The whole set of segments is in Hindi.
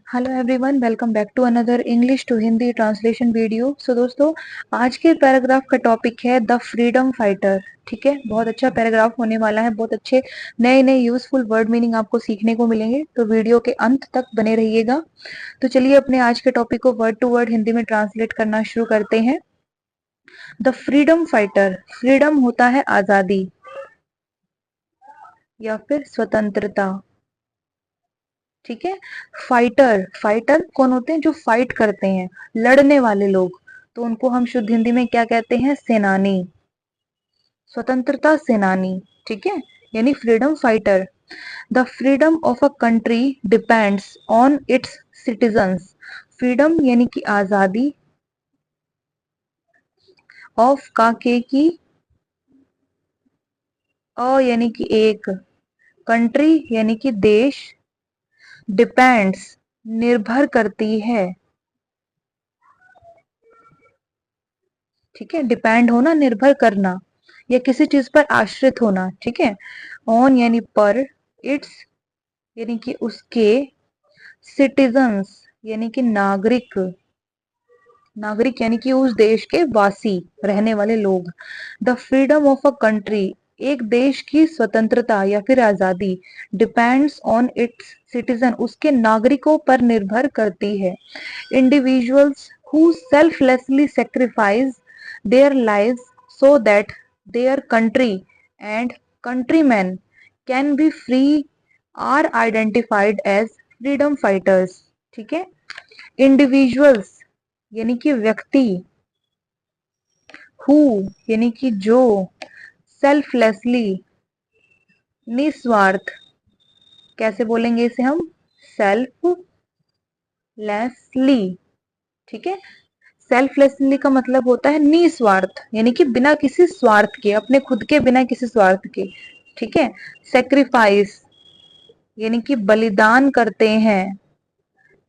Hello everyone, welcome back to another English to Hindi translation video. So दोस्तों, आज के पैराग्राफ का टॉपिक है द फ्रीडम फाइटर। ठीक है, बहुत अच्छा पैराग्राफ होने वाला है। बहुत अच्छे नए नए यूजफुल वर्ड मीनिंग आपको सीखने को मिलेंगे, तो वीडियो के अंत तक बने रहिएगा। तो चलिए अपने आज के टॉपिक को वर्ड टू वर्ड हिंदी में ट्रांसलेट करना शुरू करते हैं। द फ्रीडम फाइटर, फ्रीडम होता है आजादी या फिर स्वतंत्रता। ठीक है। फाइटर, फाइटर कौन होते हैं? जो फाइट करते हैं, लड़ने वाले लोग। तो उनको हम शुद्ध हिंदी में क्या कहते हैं? सेनानी, स्वतंत्रता सेनानी। ठीक है, यानी freedom fighter. The freedom of a country depends on it's citizens. Freedom यानी कि आजादी, ऑफ का के की, यानी कि एक, कंट्री यानी कि देश, डिपेंड्स निर्भर करती है। ठीक है, डिपेंड होना, निर्भर करना या किसी चीज पर आश्रित होना। ठीक है, ऑन यानी पर, इट्स यानी कि उसके, सिटीजन्स यानी कि नागरिक, नागरिक यानी कि उस देश के वासी, रहने वाले लोग। The freedom of a country, एक देश की स्वतंत्रता या फिर आजादी, डिपेंड्स ऑन इट्स सिटीजन, उसके नागरिकों पर निर्भर करती है। Individuals who selflessly sacrifice their lives so that their country and countrymen can be free are identified as freedom fighters। ठीक है, इंडिविजुअल्स यानी कि व्यक्ति, हु यानी कि जो, सेल्फलेसली निस्वार्थ, कैसे बोलेंगे इसे हम? सेल्फलेसली। ठीक है, सेल्फलेसली का मतलब होता है निस्वार्थ, यानी कि बिना किसी स्वार्थ के, अपने खुद के बिना किसी स्वार्थ के। ठीक है, सेक्रीफाइस यानी कि बलिदान करते हैं,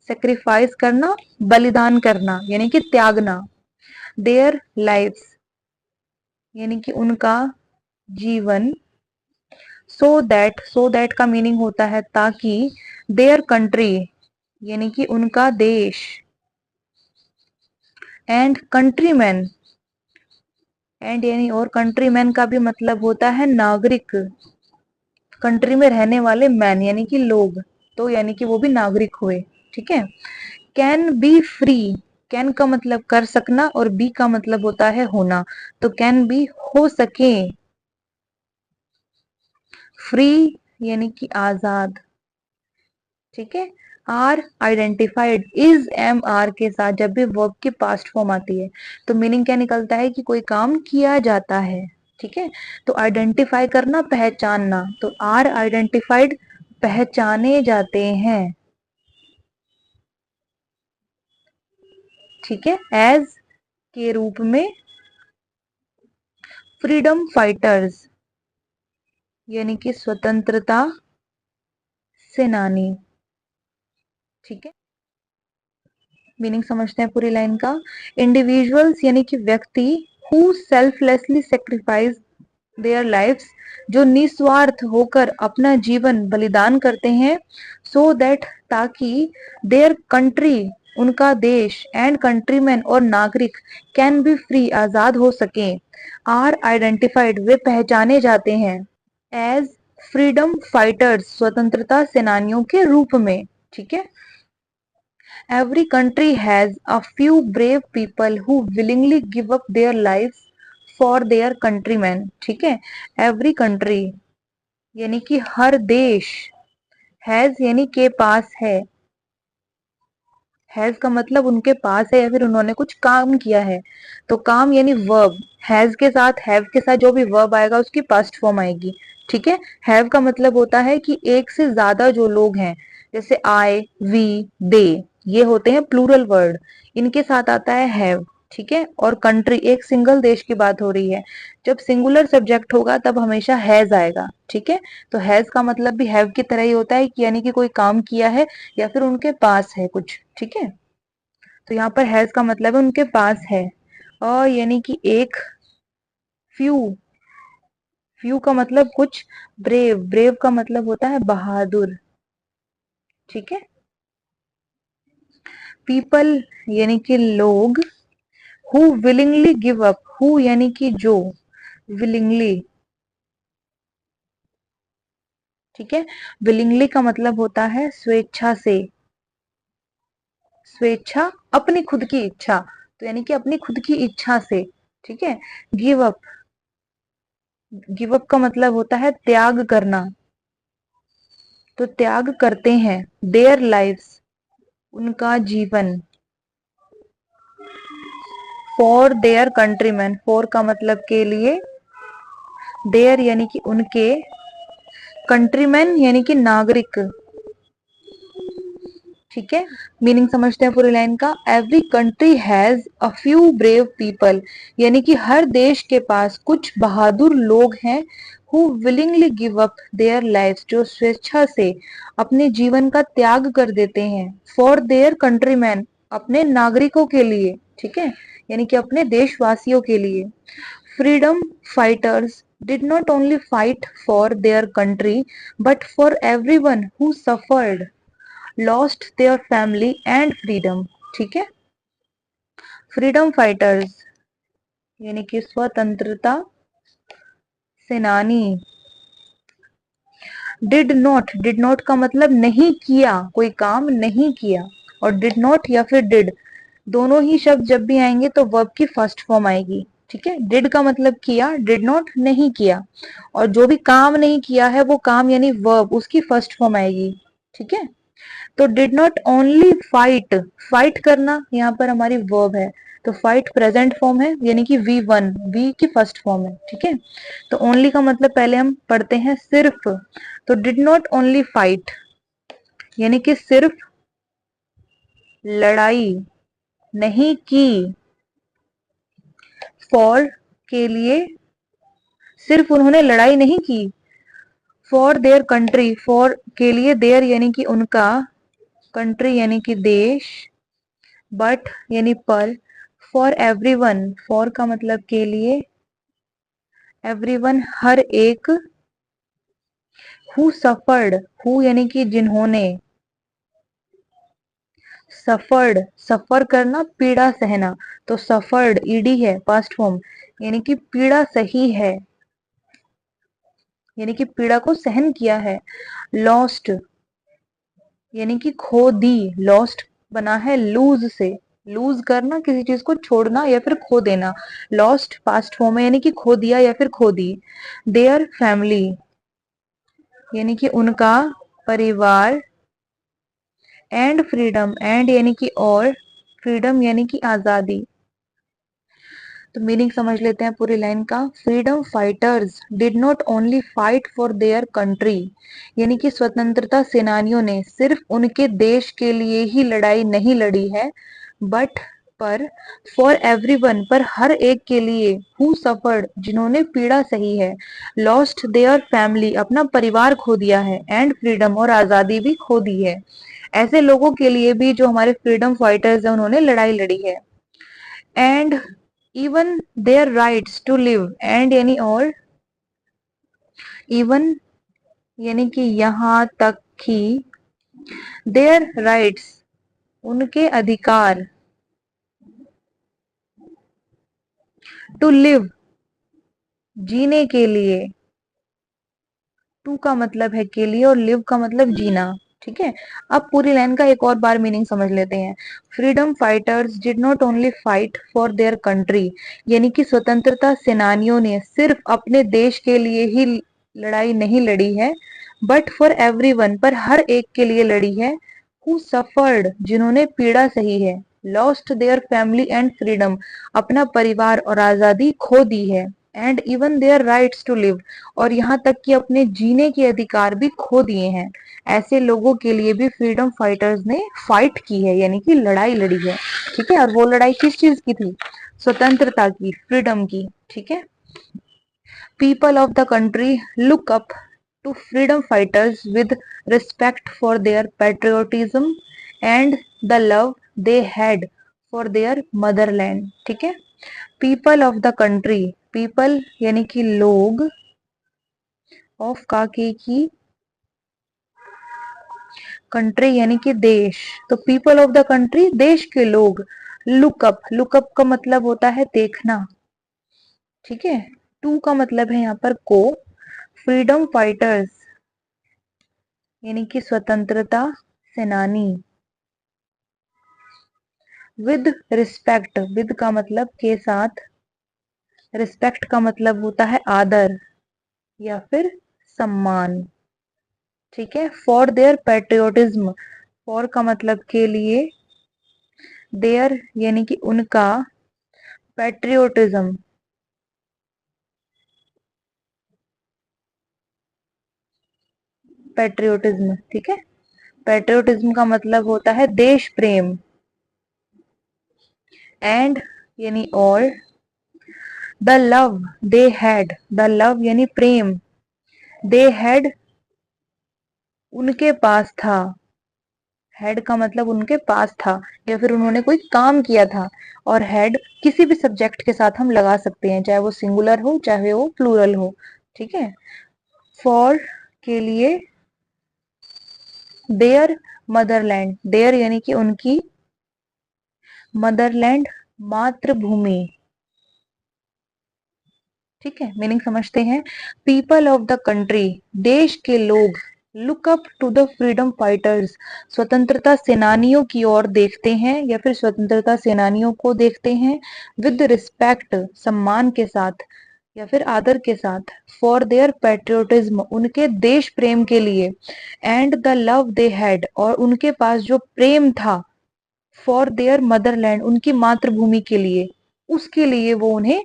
सेक्रीफाइस करना, बलिदान करना यानी कि त्यागना। देयर लाइफ्स यानी कि उनका जीवन, सो दैट का मीनिंग होता है ताकि, देयर कंट्री यानी कि उनका देश, एंड कंट्रीमैन, एंड यानी और, कंट्रीमैन का भी मतलब होता है नागरिक, कंट्री में रहने वाले मैन यानी कि लोग, तो यानी कि वो भी नागरिक हुए। ठीक है, कैन बी फ्री, कैन का मतलब कर सकना और बी का मतलब होता है होना, तो कैन बी हो सके, फ्री यानी कि आजाद। ठीक है, आर आइडेंटिफाइड, इज एम आर के साथ जब भी वर्ब की पास्ट फॉर्म आती है तो मीनिंग क्या निकलता है? कि कोई काम किया जाता है। ठीक है, तो आइडेंटिफाई करना, पहचानना, तो आर आइडेंटिफाइड, पहचाने जाते हैं। ठीक है, एज के रूप में, फ्रीडम फाइटर्स यानी कि स्वतंत्रता सेनानी। ठीक है, मीनिंग समझते हैं पूरी लाइन का। इंडिविजुअल्स यानी कि व्यक्ति, who selflessly sacrifice there lives, जो निस्वार्थ होकर अपना जीवन बलिदान करते हैं, सो दैट ताकि, देयर कंट्री उनका देश, एंड कंट्रीमैन और नागरिक, कैन बी फ्री आजाद हो सके, आर आइडेंटिफाइड वे पहचाने जाते हैं, एज फ्रीडम फाइटर्स स्वतंत्रता सेनानियों के रूप में। ठीक है, every country has a few brave people who willingly give up their lives for their countrymen। ठीक है, every country यानी कि हर देश, हैज यानी के पास है, हैज का मतलब उनके पास है या फिर उन्होंने कुछ काम किया है, तो काम यानी वर्ब, हैज के साथ, हैव के साथ जो भी वर्ब आएगा उसकी पास्ट फॉर्म आएगी। ठीक है, हैव का मतलब होता है कि एक से ज्यादा जो लोग हैं, जैसे आई, वी, दे, ये होते हैं प्लूरल वर्ड, इनके साथ आता है हैव। ठीक है, और कंट्री, एक सिंगल देश की बात हो रही है, जब सिंगुलर सब्जेक्ट होगा तब हमेशा हैज आएगा। ठीक है, तो हैज का मतलब भी हैव की तरह ही होता है कि यानी कि कोई काम किया है या फिर उनके पास है कुछ। ठीक है, तो यहाँ पर हैज का मतलब है उनके पास है, और यानी कि एक, फ्यू, फ्यू का मतलब कुछ, ब्रेव, ब्रेव का मतलब होता है बहादुर। ठीक है, पीपल यानी कि लोग, who willingly give up, who यानी कि जो, विलिंगली, ठीक है। विलिंगली का मतलब होता है स्वेच्छा से, स्वेच्छा अपनी खुद की इच्छा, तो यानी कि अपनी खुद की इच्छा से, ठीक है। गिव अप, गिव अप का मतलब होता है त्याग करना, तो त्याग करते हैं। देयर लाइव्स, उनका जीवन। फॉर देयर कंट्रीमैन, फॉर का मतलब के लिए, देयर यानी कि उनके, कंट्रीमैन यानी कि नागरिक, ठीक है। मीनिंग समझते हैं पूरी लाइन का। Every country has a few brave people, यानी कि हर देश के पास कुछ बहादुर लोग हैं, who willingly give up their lives, जो स्वेच्छा से अपने जीवन का त्याग कर देते हैं। फॉर देयर कंट्रीमैन, अपने नागरिकों के लिए, ठीक है, यानी कि अपने देशवासियों के लिए। Freedom fighters did not only fight for their country but for everyone who suffered, lost their family and freedom, ठीक है। फ्रीडम फाइटर्स यानी कि स्वतंत्रता सेनानी। डिड नॉट का मतलब नहीं किया, कोई काम नहीं किया, और डिड नॉट या फिर डिड, दोनों ही शब्द जब भी आएंगे तो वर्ब की फर्स्ट फॉर्म आएगी, ठीक है। डिड का मतलब किया, डिड नॉट नहीं किया, और जो भी काम नहीं किया है वो काम यानी वर्ब, उसकी फर्स्ट फॉर्म आएगी, ठीक है। तो did not only fight, fight करना यहाँ पर हमारी वर्ब है, तो फाइट प्रेजेंट फॉर्म है, यानी कि वी वन, वी की फर्स्ट फॉर्म है, ठीक है। तो ओनली का मतलब पहले हम पढ़ते हैं सिर्फ, तो डिड नॉट ओनली फाइट यानी कि सिर्फ लड़ाई नहीं की, फॉर के लिए, सिर्फ उन्होंने लड़ाई नहीं की। फॉर देयर कंट्री, फॉर के लिए, देयर यानी कि उनका, कंट्री यानी कि देश, बट यानी पर, फॉर एवरीवन, फॉर का मतलब के लिए, एवरीवन हर एक, हु सफर्ड, हु यानी कि जिन्होंने, सफर्ड, सफर करना पीड़ा सहना, तो सफर्ड ईडी है पास्ट फॉर्म, यानी कि पीड़ा सही है, यानी कि पीड़ा को सहन किया है। लॉस्ट यानी कि खो दी, लॉस्ट बना है लूज से, लूज करना, किसी चीज को छोड़ना या फिर खो देना। लॉस्ट पास्ट फॉर्म है, यानी कि खो दिया या फिर खो दी। देयर फैमिली यानी कि उनका परिवार, एंड फ्रीडम, एंड यानी कि और, फ्रीडम यानी कि आजादी। तो मीनिंग समझ लेते हैं पूरी लाइन का। Freedom fighters did not only fight for their country, यानी कि स्वतंत्रता सेनानियों ने सिर्फ उनके देश के लिए ही लड़ाई नहीं लड़ी है, बट पर, फॉर एवरीवन, पर हर एक के लिए, हु सफर्ड, जिन्होंने पीड़ा सही है, लॉस्ट देयर फैमिली, अपना परिवार खो दिया है, एंड फ्रीडम, और आजादी भी खो दी है। ऐसे लोगों के लिए भी जो हमारे फ्रीडम फाइटर्स हैं उन्होंने लड़ाई लड़ी है। And even their rights to live, and यानी और, इवन यानी कि यहाँ तक कि, देयर राइट्स उनके अधिकार, टू लिव जीने के लिए, टू का मतलब है के लिए और लिव का मतलब जीना, ठीक है। अब पूरी लाइन का एक और बार मीनिंग समझ लेते हैं। Freedom fighters did not only fight for their country, यानी कि स्वतंत्रता सेनानियों ने सिर्फ अपने देश के लिए ही लड़ाई नहीं लड़ी है, बट फॉर एवरीवन, पर हर एक के लिए लड़ी है। हु सफर्ड, जिन्होंने पीड़ा सही है। Lost their family and freedom, अपना परिवार और आजादी खो दी है। And even their rights to live, और यहाँ तक कि अपने जीने के अधिकार भी खो दिए हैं। ऐसे लोगों के लिए भी फ्रीडम फाइटर्स ने फाइट की है, यानी कि लड़ाई लड़ी है, ठीक है। और वो लड़ाई किस चीज की थी? स्वतंत्रता की, फ्रीडम की, ठीक है। People of the country look up to freedom fighters with respect for their patriotism and the love they had for their motherland, ठीक है। People of the country, people यानी कि लोग, ऑफ का की कंट्री यानी कि देश, तो पीपल ऑफ द कंट्री देश के लोग। लुकअप का मतलब होता है देखना, ठीक है। टू का मतलब है यहाँ पर को। फ्रीडम फाइटर्स यानी कि स्वतंत्रता सेनानी। विद रिस्पेक्ट, विद का मतलब के साथ, रिस्पेक्ट का मतलब होता है आदर या फिर सम्मान, ठीक है। फॉर देयर पेट्रियोटिज्म, फॉर का मतलब के लिए, देयर यानी कि उनका, पेट्रियोटिज्म पेट्रियोटिज्म, ठीक है। पेट्रियोटिज्म का मतलब होता है देश प्रेम। एंड यानी और, the love they had, the love यानी प्रेम, दे हैड उनके पास था, हैड का मतलब उनके पास था या फिर उन्होंने कोई काम किया था। और हैड किसी भी सब्जेक्ट के साथ हम लगा सकते हैं, चाहे वो सिंगुलर हो चाहे वो प्लूरल हो, ठीक है। फॉर के लिए, देयर मदरलैंड, देयर यानी कि उनकी, मदरलैंड मातृभूमि, ठीक है। मीनिंग समझते हैं। पीपल ऑफ द कंट्री देश के लोग, look up to the freedom fighters स्वतंत्रता सेनानियों की ओर देखते हैं या फिर स्वतंत्रता सेनानियों को देखते हैं। विद रिस्पेक्ट सम्मान के साथ या फिर आदर के साथ। फॉर देयर पेट्रियोटिज्म उनके देश प्रेम के लिए। And the love they had और उनके पास जो प्रेम था। फॉर देयर मदरलैंड उनकी मातृभूमि के लिए, उसके लिए वो उन्हें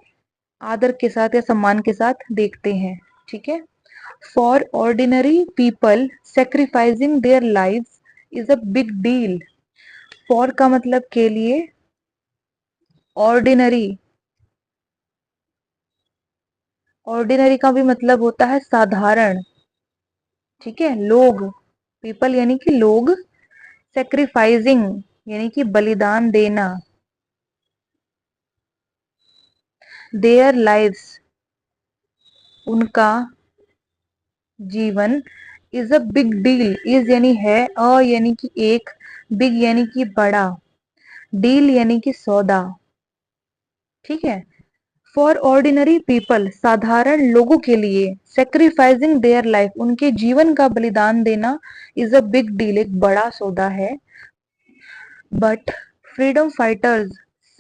आदर के साथ या सम्मान के साथ देखते हैं, ठीक है। For ordinary people sacrificing their lives is a big deal. For का मतलब के लिए, ऑर्डिनरी, ऑर्डिनरी का भी मतलब होता है साधारण, ठीक है। लोग, पीपल यानी कि लोग, सेक्रीफाइसिंग यानी कि बलिदान देना, देयर लाइव्स उनका जीवन, is a big deal, is यानी है, अ यानी कि एक, बिग यानी कि बड़ा, डील यानी कि सौदा, ठीक है। फॉर ऑर्डिनरी पीपल साधारण लोगों के लिए, सेक्रीफाइसिंग देयर लाइफ उनके जीवन का बलिदान देना, इज अ बिग डील एक बड़ा सौदा है। But freedom fighters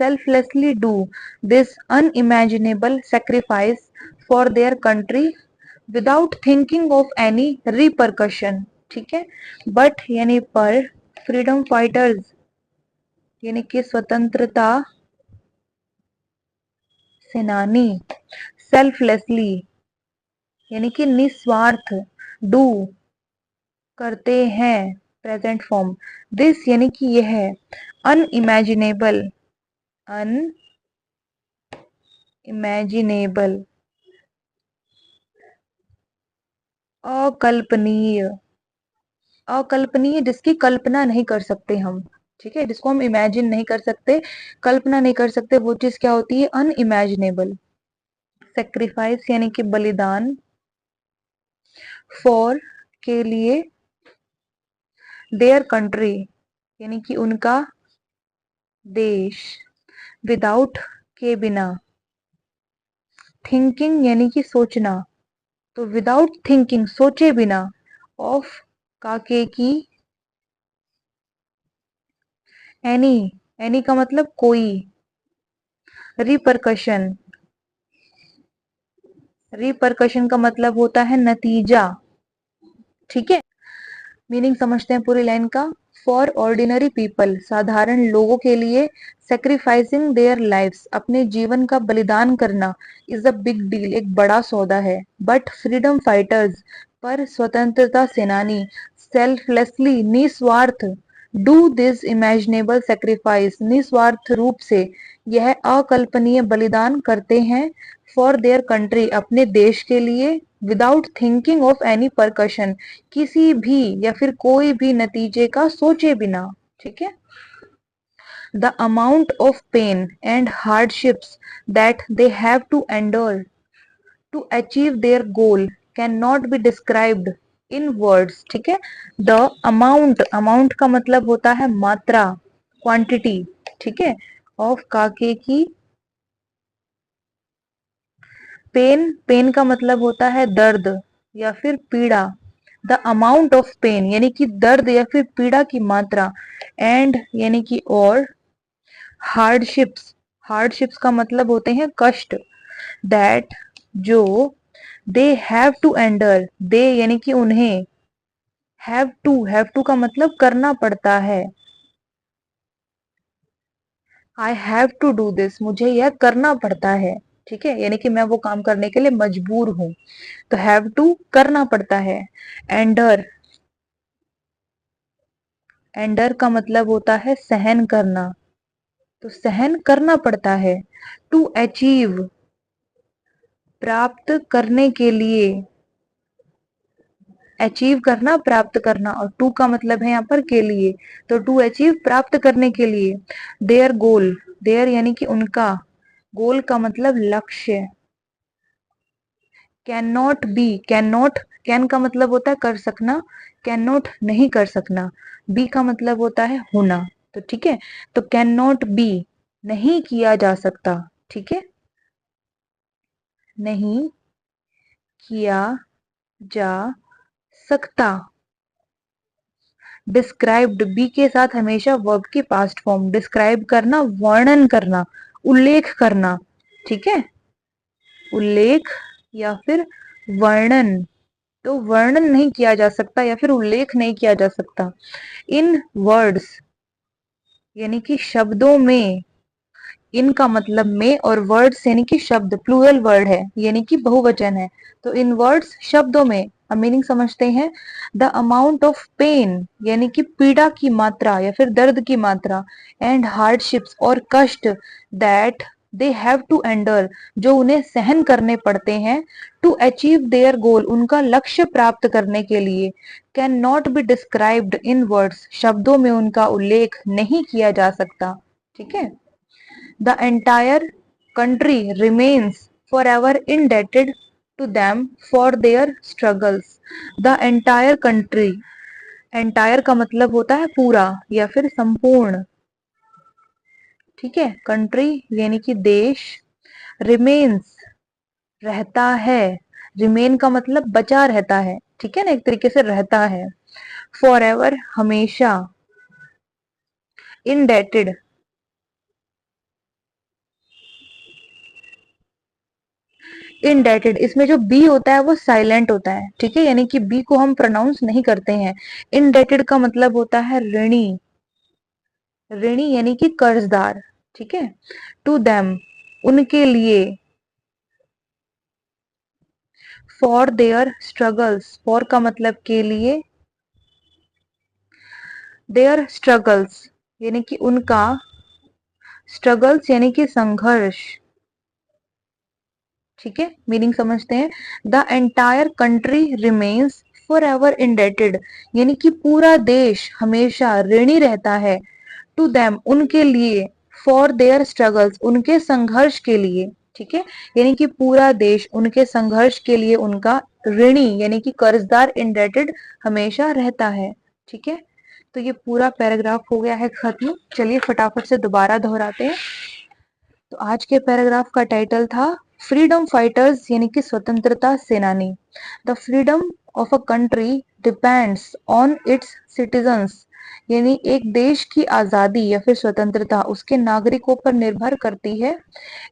selflessly do this unimaginable sacrifice for their country without thinking of any repercussion, ठीक है। बट यानी पर, फ्रीडम फाइटर्स यानी कि स्वतंत्रता सेनानी, सेल्फलेसली यानी कि निस्वार्थ, डू करते हैं, प्रेजेंट फॉर्म, दिस यानी कि यह, अनइमेजिनेबल, अनइमेजिनेबल अकल्पनीय, अकल्पनीय जिसकी कल्पना नहीं कर सकते हम, ठीक है। जिसको हम इमेजिन नहीं कर सकते, कल्पना नहीं कर सकते, वो चीज क्या होती है, अनइमेजिनेबल। सेक्रीफाइस यानी कि बलिदान। फॉर के लिए, देयर कंट्री यानी कि उनका देश, विदाउट के बिना, थिंकिंग यानी कि सोचना, तो विदाउट थिंकिंग सोचे बिना, ऑफ का के की, एनी, एनी का मतलब कोई, रिपरकशन, रिपरकशन का मतलब होता है नतीजा, ठीक है। मीनिंग समझते हैं पूरी लाइन का। फॉर ऑर्डिनरी पीपल साधारण लोगों के लिए, सेक्रीफाइसिंग देयर लाइव्स अपने जीवन का बलिदान करना, इज अ बिग डील एक बड़ा सौदा है। बट फ्रीडम फाइटर्स पर स्वतंत्रता सेनानी, सेल्फलेसली निस्वार्थ, डू दिस इमेजिनेबल सेक्रीफाइस निस्वार्थ रूप से यह अकल्पनीय बलिदान करते हैं। फॉर देयर कंट्री अपने देश के लिए, without thinking of any percussion किसी भी या फिर कोई भी नतीजे का सोचे बिना, ठीक है। The amount of pain and hardships that they have to endure to achieve their goal can not be described, in words, ठीक है। द अमाउंट, अमाउंट का मतलब होता है मात्रा, क्वांटिटी, ठीक है, ऑफ काके की। पेन, पेन का मतलब होता है दर्द या फिर पीड़ा। द अमाउंट ऑफ पेन यानी कि दर्द या फिर पीड़ा की मात्रा। एंड यानी कि और। हार्डशिप्स, हार्डशिप्स का मतलब होते हैं कष्ट। दैट, जो। दे हैव टू एंडर, दे यानी कि उन्हें। हैव टू का मतलब करना पड़ता है। I have to do this, मुझे यह करना पड़ता है, ठीक है, यानी कि मैं वो काम करने के लिए मजबूर हूं। तो हैव टू करना पड़ता है। एंडर, एंडर का मतलब होता है सहन करना, तो सहन करना पड़ता है। टू अचीव, प्राप्त करने के लिए। अचीव करना, प्राप्त करना, और टू का मतलब है यहाँ पर के लिए, तो टू अचीव प्राप्त करने के लिए। देयर गोल, देयर यानी कि उनका, गोल का मतलब लक्ष्य। Can not B, can not, can का मतलब होता है कर सकना, कैन नॉट नहीं कर सकना, बी का मतलब होता है होना, तो ठीक है। तो कैन नॉट बी, नहीं किया जा सकता, ठीक है, नहीं किया जा सकता। डिस्क्राइब्ड, बी के साथ हमेशा वर्ब की पास्ट फॉर्म। डिस्क्राइब करना, वर्णन करना, उल्लेख करना, ठीक है, उल्लेख या फिर वर्णन। तो वर्णन नहीं किया जा सकता या फिर उल्लेख नहीं किया जा सकता। इन वर्ड्स यानी कि शब्दों में, इनका मतलब में, और वर्ड्स यानी कि शब्द, प्लूरल वर्ड है यानी कि बहुवचन है। तो इन वर्ड्स शब्दों में, अब मीनिंग समझते हैं। द अमाउंट ऑफ पेन यानी कि पीड़ा की मात्रा या फिर दर्द की मात्रा। एंड हार्डशिप्स, और कष्ट। That they have to endure, जो उन्हें सहन करने पड़ते हैं। टू अचीव देयर गोल, उनका लक्ष्य प्राप्त करने के लिए। Can not be described in words, शब्दों में उनका उल्लेख नहीं किया जा सकता, ठीक है। The entire country remains forever indebted to them for their struggles. The entire country, entire का मतलब होता है पूरा या फिर संपूर्ण, ठीक है। कंट्री यानी कि देश। रिमेन्स, रहता है। रिमेन का मतलब बचा रहता है, ठीक है ना, एक तरीके से रहता है। फॉर एवर, हमेशा। इनडेटेड, इनडेटेड, इसमें जो बी होता है वो साइलेंट होता है, ठीक है, यानी कि बी को हम प्रोनाउंस नहीं करते हैं। इनडेटेड का मतलब होता है ऋणी, ऋणी यानी कि कर्जदार, ठीक है। टू देम, उनके लिए। फॉर देयर स्ट्रगल्स, फॉर का मतलब के लिए। देयर स्ट्रगल्स यानी कि उनका, स्ट्रगल्स यानी कि संघर्ष, ठीक है, मीनिंग समझते हैं। The entire country remains for ever indebted, यानी कि पूरा देश हमेशा ऋणी रहता है। टू देम, उनके लिए। फॉर देयर स्ट्रगल्स, उनके संघर्ष के लिए, ठीक है, यानी कि पूरा देश उनके संघर्ष के लिए उनका ऋणी यानी कि कर्जदार, इंडेटेड हमेशा रहता है, ठीक है। तो ये पूरा पैराग्राफ हो गया है खत्म। चलिए फटाफट से दोबारा दोहराते हैं। तो आज के पैराग्राफ का टाइटल था फ्रीडम फाइटर्स यानी कि स्वतंत्रता सेनानी। The freedom of a country depends on it's citizens, यानी एक देश की आजादी या फिर स्वतंत्रता उसके नागरिकों पर निर्भर करती है।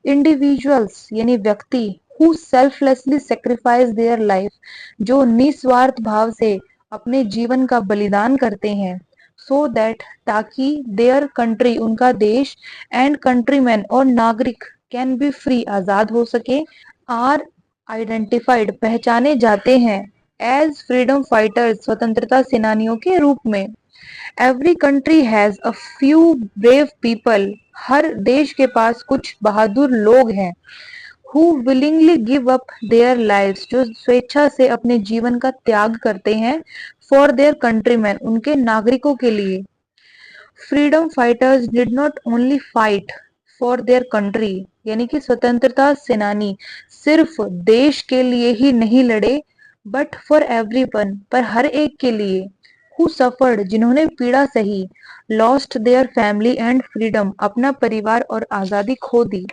इंडिविजुअल्स यानी व्यक्ति, who selflessly sacrifice their life, जो निस्वार्थ भाव से अपने जीवन का बलिदान करते हैं। सो दैट, ताकि देयर कंट्री, उनका देश, एंड कंट्रीमैन और नागरिक, कैन बी फ्री, आजाद हो सके। आर आइडेंटिफाइड, पहचाने जाते हैं। एज फ्रीडम फाइटर्स, स्वतंत्रता सेनानियों के रूप में। Every country has a few brave people, हर देश के पास कुछ बहादुर लोग हैं। Who willingly give up their lives, जो स्वेच्छा से अपने जीवन का त्याग करते हैं। फॉर देयर कंट्रीमैन, उनके नागरिकों के लिए। Freedom fighters did not only fight for their country, यानी कि स्वतंत्रता सेनानी सिर्फ देश के लिए ही नहीं लड़े, बट फॉर एवरीवन, पर हर एक के लिए, हु सफर्ड, जिन्होंने पीड़ा सही, lost their family and freedom, अपना परिवार और आजादी खो दी,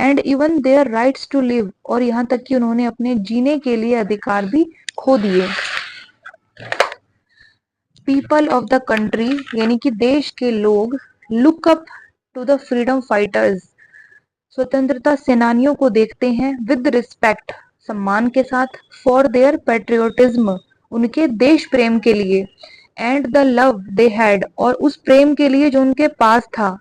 and even their rights to live, और यहाँ तक कि उन्होंने अपने जीने के लिए अधिकार भी खो दिए। पीपल ऑफ द कंट्री, यानी कि देश के लोग, look up to the freedom fighters, स्वतंत्रता सेनानियों को देखते हैं, विद रिस्पेक्ट, सम्मान के साथ, फॉर देयर पेट्रियोटिज्म, उनके देश प्रेम के लिए, and the love they had, और उस प्रेम के लिए जो उनके पास था,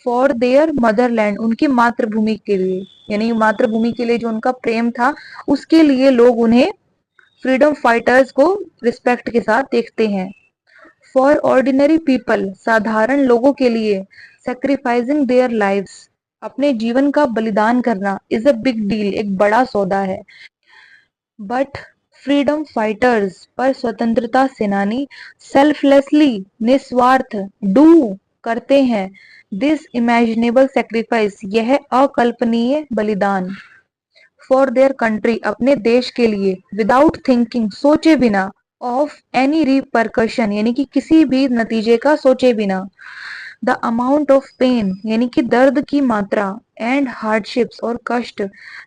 फॉर देयर मदरलैंड, उनकी मातृभूमि के लिए, यानी मातृभूमि के लिए जो उनका प्रेम था, उसके लिए लोग उन्हें, फ्रीडम फाइटर्स को रिस्पेक्ट के साथ देखते हैं। फॉर ऑर्डिनरी पीपल, साधारण लोगों के लिए, सेक्रीफाइसिंग देयर लाइव्स, अपने जीवन का बलिदान करना, इज अ बिग डील, एक बड़ा सौदा है। बट फ्रीडम फाइटर्स, पर स्वतंत्रता सेनानी, सेल्फलेसली, निस्वार्थ, डू, करते हैं, दिस इमेजिनेबल सेक्रीफाइस, यह अकल्पनीय बलिदान, फॉर देयर कंट्री, अपने देश के लिए, विदाउट थिंकिंग, सोचे बिना, ऑफ एनी रिपरकशन, यानी कि किसी भी नतीजे का सोचे बिना, द अमाउंट ऑफ पेन, यानी कि दर्द की मात्रा, एंड हार्डशिप्स, और कष्ट,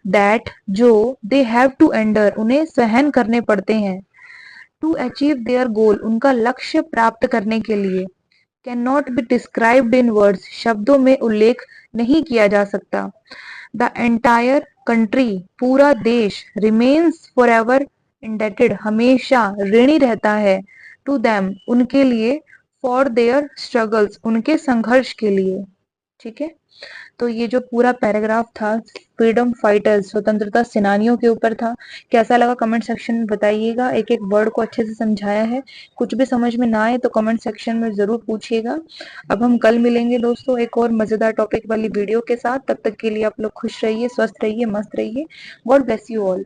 दैट, जो, दे हैव टू एंडर, उन्हें सहन करने पड़ते हैं, टू अचीव देयर गोल, उनका लक्ष्य प्राप्त करने के लिए, can not be described in words, शब्दों में उल्लेख नहीं किया जा सकता। द एंटायर कंट्री, पूरा देश, रिमेन्स फॉर एवर इंडेटेड, हमेशा ऋणी रहता है, टू दैम, उनके लिए, फॉर देयर स्ट्रगल्स, उनके संघर्ष के लिए। ठीक है, तो ये जो पूरा पैराग्राफ था फ्रीडम फाइटर्स, स्वतंत्रता सेनानियों के ऊपर था। कैसा लगा कमेंट सेक्शन में बताइएगा, एक एक वर्ड को अच्छे से समझाया है। कुछ भी समझ में ना आए तो कमेंट सेक्शन में जरूर पूछिएगा। अब हम कल मिलेंगे दोस्तों एक और मजेदार टॉपिक वाली वीडियो के साथ। तब तक के लिए आप लोग खुश रहिए, स्वस्थ रहिए, मस्त रहिए। God bless you all.